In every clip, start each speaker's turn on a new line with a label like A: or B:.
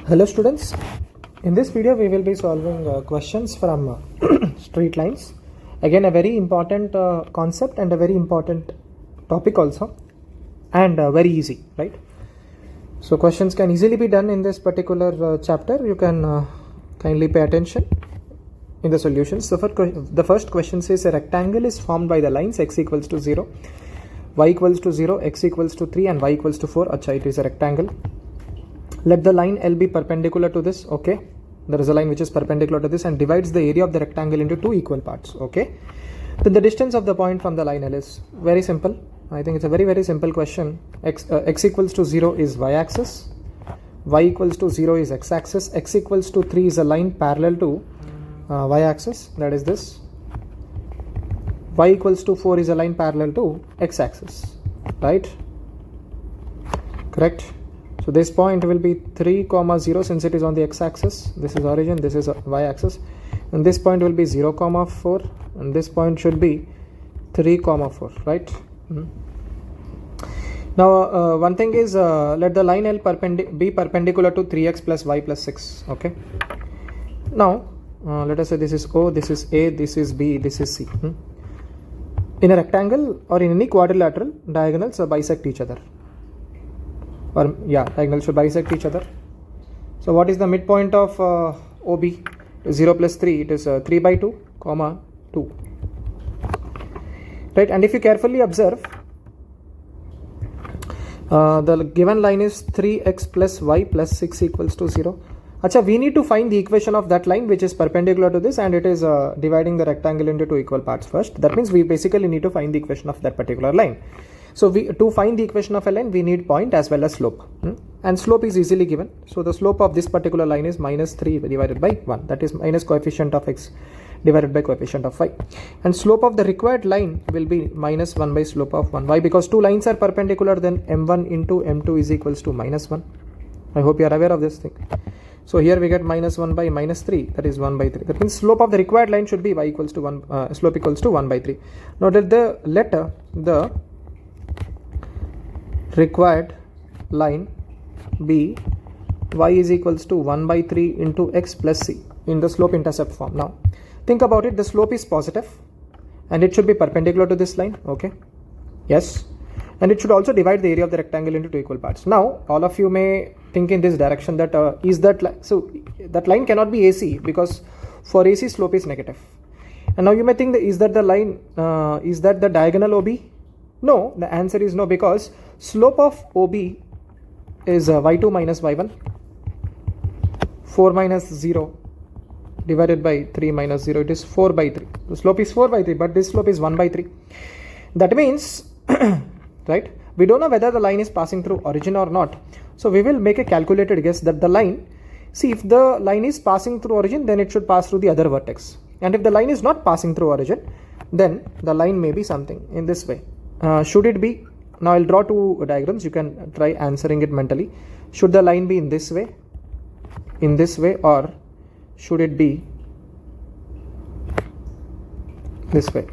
A: Hello students, in this video we will be solving questions from straight lines. Again a very important concept and a very important topic also, and very easy, right? So questions can easily be done in this particular chapter. You can kindly pay attention in the solutions. So the first question says a rectangle is formed by the lines x equals to 0, y equals to 0, x equals to 3 and y equals to 4. Acha, it is a rectangle. Let the line L be perpendicular to this. Okay, there is a line which is perpendicular to this and divides the area of the rectangle into two equal parts. Okay, then the distance of the point from the line L is very simple. I think it's a very simple question. X equals to 0 is y axis, y equals to 0 is x axis, x equals to 3 is a line parallel to y axis, that is this. Y equals to 4 is a line parallel to x axis, right? Correct. So this point will be 3, 0 since it is on the x axis. This is origin, this is y axis, and this point will be 0, 4, and this point should be 3, 4, right? Now one thing is let the line L be perpendicular to 3x plus y plus 6. Okay, now let us say this is O, this is A, this is B, this is C. In a rectangle or in any quadrilateral, diagonals bisect each other. Or yeah, diagonals should bisect each other. So what is the midpoint of OB? 0 plus 3, it is 3 by 2, 2. Right, and if you carefully observe, the given line is 3x plus y plus 6 equals to 0. Acha, we need to find the equation of that line which is perpendicular to this and it is dividing the rectangle into two equal parts first. That means we basically need to find the equation of that particular line. So to find the equation of a line, we need point as well as slope. And slope is easily given. So the slope of this particular line is minus 3 divided by 1. That is minus coefficient of x divided by coefficient of y. And slope of the required line will be minus 1 by slope of 1. Why? Because two lines are perpendicular, then m1 into m2 is equals to minus 1. I hope you are aware of this thing. So here we get minus 1 by minus 3, that is 1 by 3. That means slope of the required line should be y equals to 1, slope equals to 1 by 3. Now let the required line be y is equals to 1 by 3 into x plus c in the slope intercept form. Now think about it, the slope is positive and it should be perpendicular to this line. Okay, yes, and it should also divide the area of the rectangle into two equal parts. Now all of you may think in this direction that is that so that line cannot be AC, because for AC slope is negative. And now you may think that is that the line is that the diagonal OB? No, the answer is no, because slope of OB is y2 minus y1, 4 minus 0 divided by 3 minus 0, it is 4 by 3. The slope is 4 by 3, but this slope is 1 by 3. That means, right, we don't know whether the line is passing through origin or not. So we will make a calculated guess that the line, see, if the line is passing through origin, then it should pass through the other vertex. And if the line is not passing through origin, then the line may be something in this way. Should it be, now I'll draw two diagrams, you can try answering it mentally. Should the line be in this way, or should it be this way?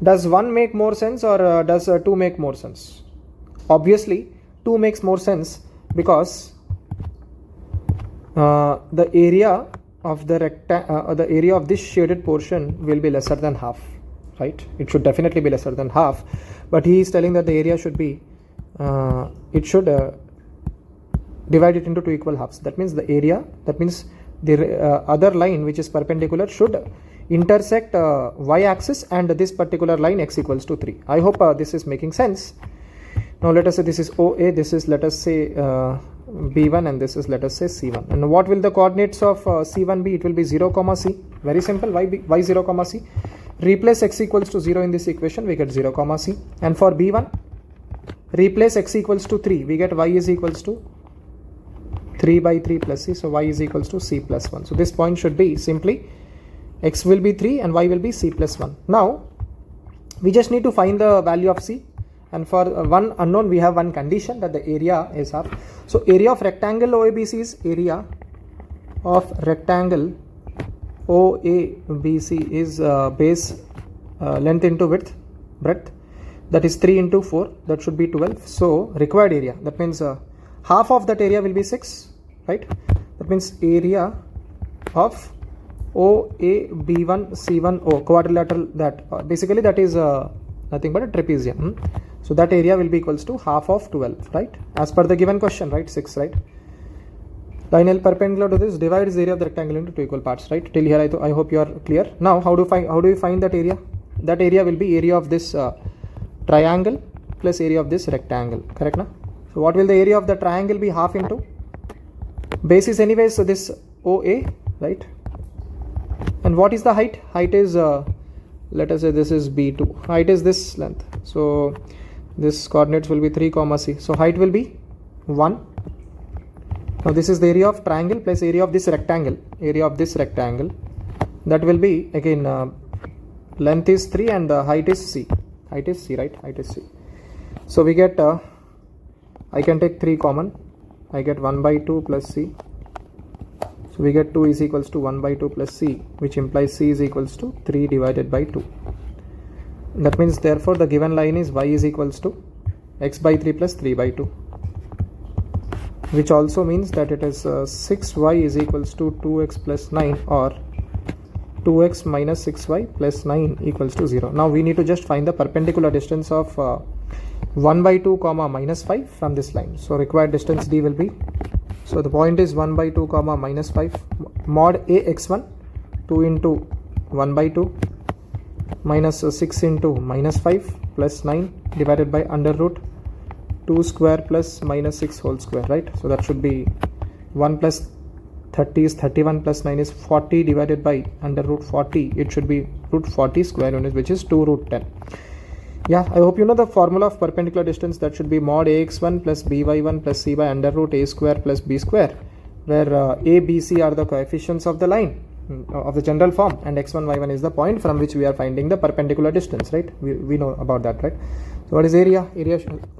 A: Does one make more sense, or does two make more sense? Obviously 2 makes more sense, because the area of the area of this shaded portion will be lesser than half, right? It should definitely be lesser than half, but he is telling that the area should be it should divide it into two equal halves. That means the area, that means the other line which is perpendicular should intersect y axis and this particular line x equals to 3. I hope this is making sense. Now let us say this is OA, this is, let us say, B1, and this is, let us say, C1. And what will the coordinates of C1 be? It will be 0, C. Very simple. Y 0, C. Replace x equals to 0 in this equation, we get 0, C. And for B1, replace x equals to 3, we get y is equals to 3 by 3 plus c. So y is equals to c plus 1. So this point should be simply x will be 3 and y will be c plus 1. Now we just need to find the value of c. And for one unknown, we have one condition, that the area is half. So area of rectangle OABC is area of rectangle OABC is base length into breadth, that is 3 into 4, that should be 12. So required area, that means half of that area will be 6, right? That means area of OAB1C1O quadrilateral, that basically that is nothing but a trapezium. So that area will be equals to half of 12, right? As per the given question, right? 6, right? Line L perpendicular to this divides the area of the rectangle into two equal parts, right? Till here I hope you are clear. Now how do you find that area? That area will be area of this triangle plus area of this rectangle, correct na? So what will the area of the triangle be? Half into base is anyway, so this OA, right? And what is the height? Height is let us say this is B2, height is this length, so this coordinates will be 3, C, so height will be 1. Now this is the area of triangle plus area of this rectangle, that will be again length is 3 and the height is C, right? Height is C. So we get I can take 3 common, I get 1 by 2 plus C. So we get 2 is equals to 1 by 2 plus C, which implies C is equals to 3 divided by 2. That means therefore the given line is y is equals to x by 3 plus 3 by 2, which also means that it is 6y is equals to 2x plus 9 or 2x minus 6y plus 9 equals to 0. Now we need to just find the perpendicular distance of 1 by 2 comma minus 5 from this line. So required distance D will be, so the point is 1 by 2 comma minus 5 mod ax1 2 into 1 by 2 minus 6 into minus 5 plus 9 divided by under root 2 square plus minus 6 whole square, right? So that should be 1 plus 30 is 31 plus 9 is 40 divided by under root 40. It should be root 40 square units, which is 2 root 10. Yeah, I hope you know the formula of perpendicular distance. That should be mod ax1 plus by1 plus c by under root a square plus b square, where a, b, c are the coefficients of the line of the general form, and x1, y1 is the point from which we are finding the perpendicular distance, right? We know about that, right? So what is area?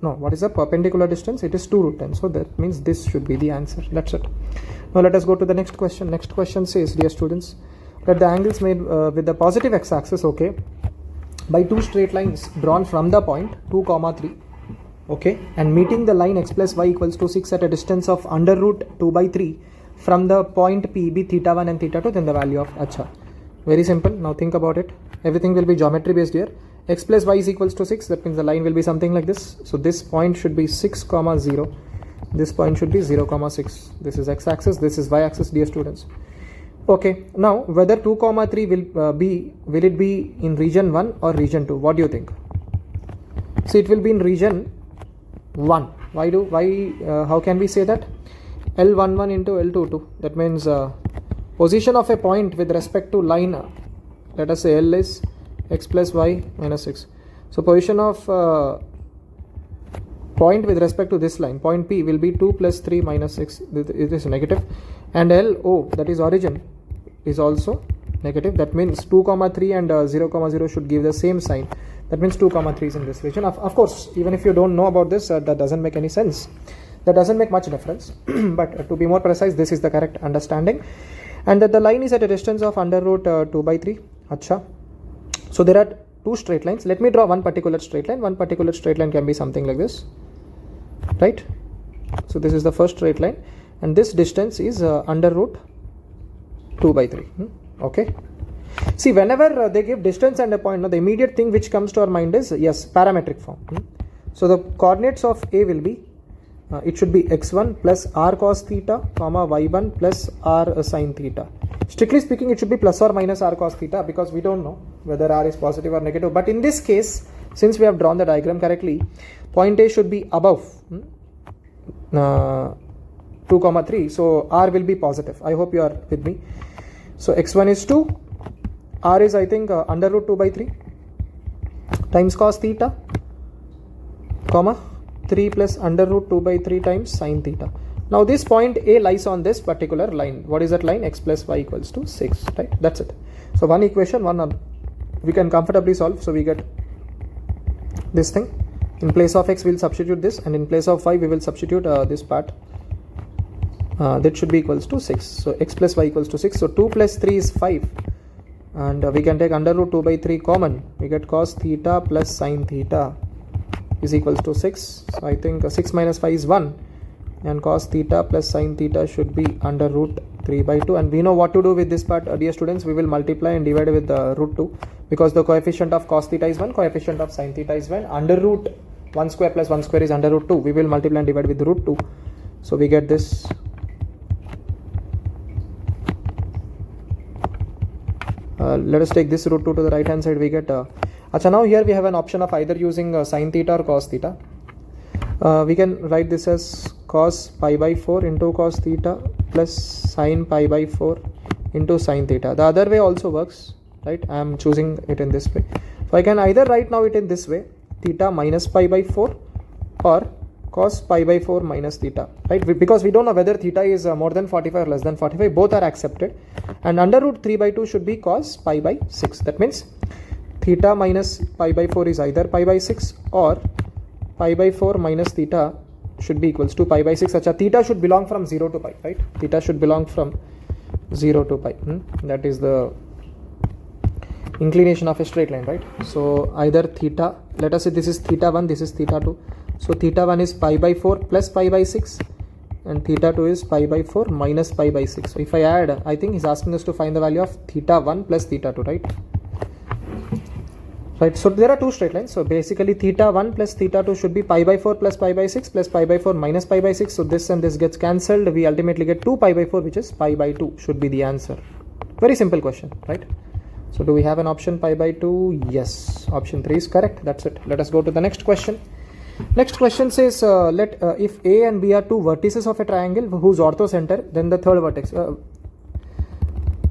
A: What is the perpendicular distance? It is 2 root 10. So that means this should be the answer. That's it. Now let us go to the next question. Next question says, dear students, that the angles made with the positive x-axis, okay, by two straight lines drawn from the point 2, 3, okay, and meeting the line x plus y equals to 6 at a distance of under root 2 by 3 from the point P be theta 1 and theta 2, then the value of acha. Very simple. Now think about it. Everything will be geometry based here. X plus y is equals to 6. That means the line will be something like this. So this point should be 6, 0. This point should be 0, 6. This is x-axis. This is y-axis, dear students. Okay. Now whether 2, 3 will it be in region 1 or region 2? What do you think? See, it will be in region 1. How can we say that? L11 into L22. That means position of a point with respect to line. Let us say L is x plus y minus 6. So position of point with respect to this line, point P, will be 2 plus 3 minus 6. It is negative. And LO, that is origin, is also negative. That means 2, 3 and 0, 0 should give the same sign. That means 2, 3 is in this region. Of course, even if you don't know about this, that doesn't make any sense. That doesn't make much difference. But to be more precise, this is the correct understanding. And that the line is at a distance of under root 2 by 3. Acha. So there are two straight lines. Let me draw one particular straight line. One particular straight line can be something like this, right? So this is the first straight line, and this distance is under root 2 by 3. Okay. See, whenever they give distance and a point, the immediate thing which comes to our mind is, yes, parametric form. So the coordinates of A will be, it should be x1 plus r cos theta, comma y1 plus r sin theta. Strictly speaking, it should be plus or minus r cos theta, because we don't know whether r is positive or negative. But in this case, since we have drawn the diagram correctly, point A should be above 2, 3. So r will be positive. I hope you are with me. So x1 is 2, r is, I think, under root 2 by 3 times cos theta, comma 3 plus under root 2 by 3 times sin theta. Now this point A lies on this particular line. What is that line? X plus y equals to 6, right? That's it. So one equation, we can comfortably solve. So we get this thing. In place of x, we'll substitute this, and in place of y, we will substitute this part. That should be equals to 6. So x plus y equals to 6. So 2 plus 3 is 5. And we can take under root 2 by 3 common. We get cos theta plus sin theta is equals to 6. So I think 6 minus 5 is 1. and cos theta plus sin theta should be under root 3 by 2, and we know what to do with this part, dear students. We will multiply and divide with root 2, because the coefficient of cos theta is 1, coefficient of sin theta is 1. Under root 1 square plus 1 square is under root 2. We will multiply and divide with root 2, so we get this. Let us take this root 2 to the right hand side. We get now here we have an option of either using sin theta or cos theta. We can write this as cos pi by 4 into cos theta plus sin pi by 4 into sin theta. The other way also works, right? I am choosing it in this way. So I can either write now it in this way, theta minus pi by 4, or cos pi by 4 minus theta, right? Because we don't know whether theta is more than 45 or less than 45. Both are accepted, and under root 3 by 2 should be cos pi by 6. That means theta minus pi by 4 is either pi by 6, or pi by 4 minus theta should be equals to pi by 6. Such a theta should belong from 0 to pi, right? Theta should belong from 0 to pi. That is the inclination of a straight line, right? So either theta, let us say this is theta 1, this is theta 2. So theta 1 is pi by 4 plus pi by 6, and theta 2 is pi by 4 minus pi by 6. So if I add, I think he's asking us to find the value of theta 1 plus theta 2, right? Right, so there are two straight lines. So basically theta 1 plus theta 2 should be pi by 4 plus pi by 6 plus pi by 4 minus pi by 6. So this and this gets cancelled. We ultimately get 2 pi by 4, which is pi by 2 should be the answer. Very simple question, right? So do we have an option pi by 2? Yes, option 3 is correct. That's it. Let us go to the next question. Next question says if A and B are two vertices of a triangle whose orthocenter, then the third vertex.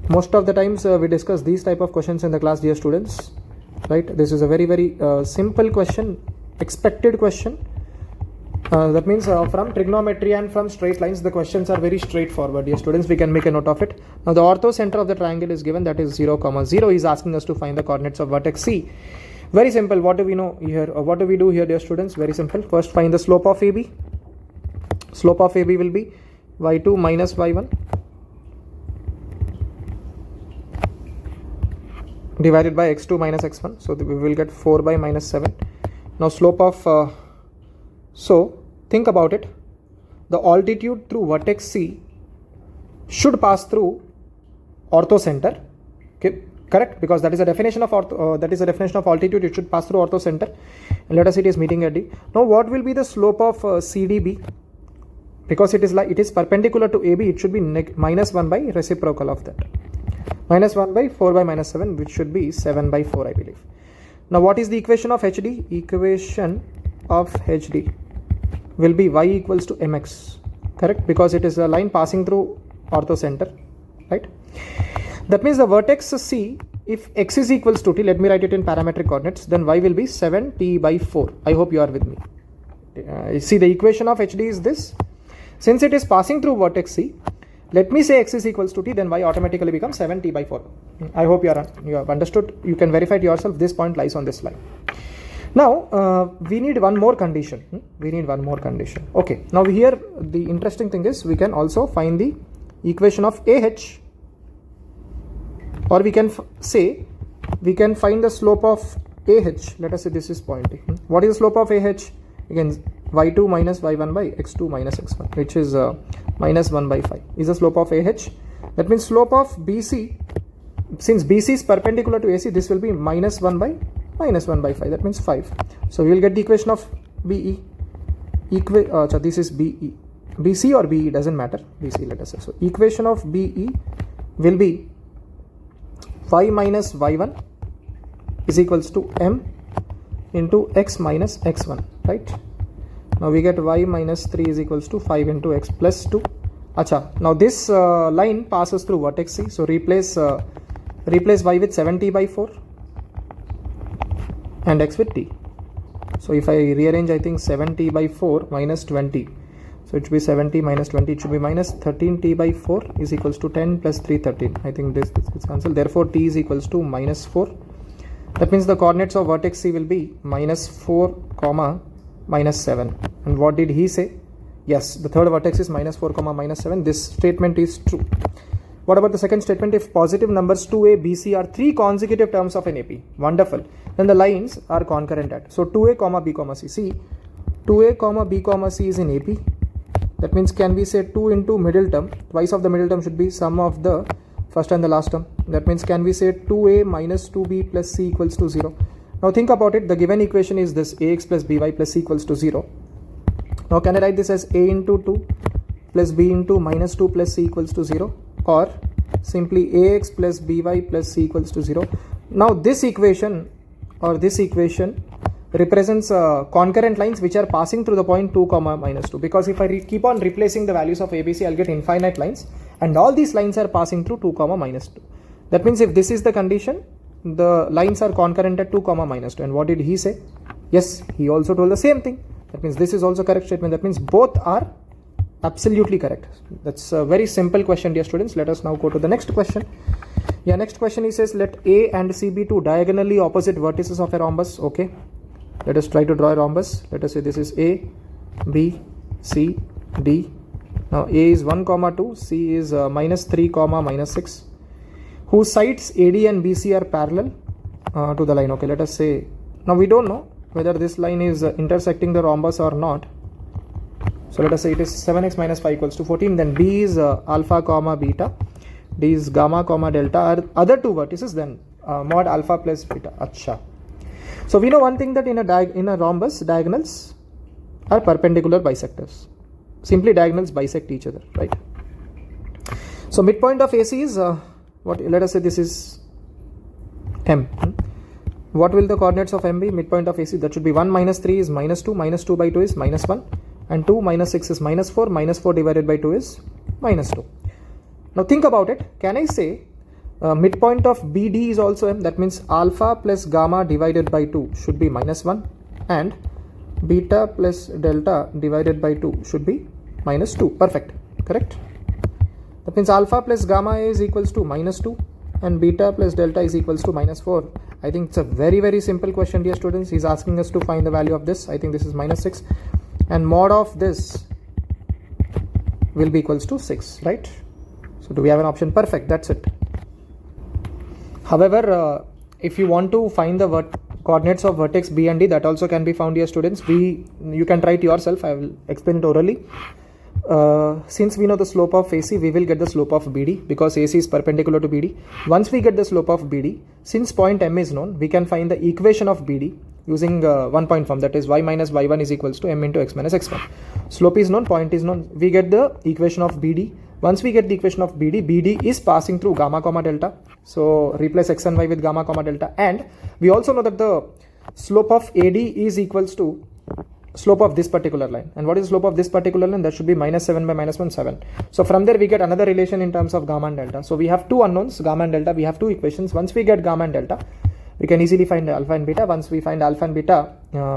A: Most of the times we discuss these type of questions in the class, dear students. Right, this is a very simple question, expected question. That means from trigonometry and from straight lines, the questions are very straightforward, dear students. We can make a note of it. Now the orthocenter of the triangle is given, that is 0, 0. He is asking us to find the coordinates of vertex C. Very simple. What do we know here, or what do we do here, dear students? Very simple. First find the slope of AB. Slope of AB will be y2 minus y1 divided by x2 minus x1. So we will get 4 by minus 7. Now slope of so think about it. The altitude through vertex C should pass through orthocenter. Okay, correct? Because that is a definition of altitude. It should pass through orthocenter. And let us say it is meeting at D. Now what will be the slope of CDB? Because it is perpendicular to AB, it should be minus 1 by reciprocal of that. Minus 1 by 4 by minus 7, which should be 7 by 4, I believe. Now what is the equation of HD? Equation of HD will be y equals to mx, correct? Because it is a line passing through orthocenter, right? That means the vertex C, if x is equals to t, let me write it in parametric coordinates, then y will be 7t by 4. I hope you are with me. See, the equation of HD is this. Since it is passing through vertex C, let me say x is equals to t, then y automatically becomes 7t by 4. I hope you have understood. You can verify it yourself. This point lies on this line. Now we need one more condition. Okay. Now here the interesting thing is we can also find the equation of AH, or we can say we can find the slope of AH. Let us say this is point A. What is the slope of AH? Again, y2 minus y1 by x2 minus x1, which is minus 1 by 5 is the slope of AH. That means slope of BC, since BC is perpendicular to AC, this will be minus 1 by 5. That means 5. So we will get the equation of BE. This is BE. BC or BE doesn't matter. BC, let us say. So equation of BE will be y minus y1 is equals to m into x minus x1, right? Now we get y minus 3 is equals to 5 into x plus 2. Now this line passes through vertex C. So replace y with 7t by 4 and x with t. So if I rearrange, I think 7t by 4 minus 20. So it should be 70 minus 20. It should be minus 13t by 4 is equals to 10 plus 3, 13. I think this is cancelled. Therefore t is equals to minus 4. That means the coordinates of vertex C will be minus 4 comma minus 7. And what did he say? Yes, the third vertex is minus 4 comma minus 7. This statement is true. What about the second statement? If positive numbers 2a, bc are 3 consecutive terms of an AP, wonderful, then the lines are concurrent at. So 2a comma b comma c. See, 2a comma b comma c is in AP. That means can we say 2 into middle term, twice of the middle term should be sum of the first and the last term. That means can we say 2a minus 2b plus c equals to 0. Now think about it, the given equation is this ax plus by plus c equals to 0. Now can I write this as a into 2 plus b into minus 2 plus c equals to 0, or simply ax plus by plus c equals to 0. Now this equation represents concurrent lines which are passing through the point 2 comma minus 2, because if I keep on replacing the values of ABC, I'll get infinite lines, and all these lines are passing through 2 comma minus 2. That means if this is the condition, the lines are concurrent at 2 comma minus 2. And what did he say? Yes, he also told the same thing. That means this is also correct statement. That means both are absolutely correct. That's a very simple question, dear students. Let us now go to the next question. Yeah, next question he says let A and C be two diagonally opposite vertices of a rhombus. Okay, let us try to draw a rhombus. Let us say this is A, B, C, D. Now A is 1 comma 2, C is minus 3 comma minus 6, whose sides AD and BC are parallel to the line. Okay, let us say, now we don't know whether this line is intersecting the rhombus or not. So let us say it is 7x minus 5 equals to 14. Then B is alpha comma beta, D is gamma comma delta, are other two vertices, then mod alpha plus beta. Acha. So we know one thing, that in a rhombus, diagonals are perpendicular bisectors. Simply diagonals bisect each other, right? So midpoint of AC is what? Let us say this is M. What will the coordinates of M be? Midpoint of AC, that should be 1 minus 3 is minus 2, minus 2 by 2 is minus 1, and 2 minus 6 is minus 4, minus 4 divided by 2 is minus 2. Now think about it. Can I say midpoint of BD is also M? That means alpha plus gamma divided by 2 should be minus 1, and beta plus delta divided by 2 should be minus 2. Perfect. Correct? That means alpha plus gamma is equals to minus 2 and beta plus delta is equals to minus 4. I think it's a very, very simple question, dear students. He's asking us to find the value of this. I think this is minus 6, and mod of this will be equals to 6, right? So do we have an option? Perfect. That's it. However, if you want to find the coordinates of vertex B and D, that also can be found, dear students. You can try it yourself. I will explain it orally. Since we know the slope of AC, we will get the slope of BD, because AC is perpendicular to BD. Once we get the slope of BD, since point M is known, we can find the equation of BD using one point form, that is y minus y1 is equals to m into x minus x1. Slope is known, point is known. We get the equation of BD. Once we get the equation of BD, BD is passing through gamma comma delta. So replace x and y with gamma comma delta. And we also know that the slope of AD is equals to slope of this particular line. And what is the slope of this particular line? That should be minus 7 by minus 1, 7. So from there we get another relation in terms of gamma and delta. So we have two unknowns, gamma and delta. We have two equations. Once we get gamma and delta, we can easily find alpha and beta. Once we find alpha and beta,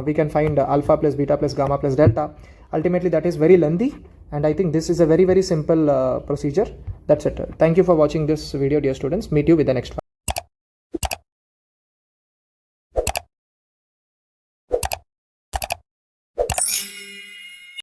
A: we can find alpha plus beta plus gamma plus delta. Ultimately, that is very lengthy, and I think this is a very, very simple procedure. That's it. Thank you for watching this video, dear students. Meet you with the next one.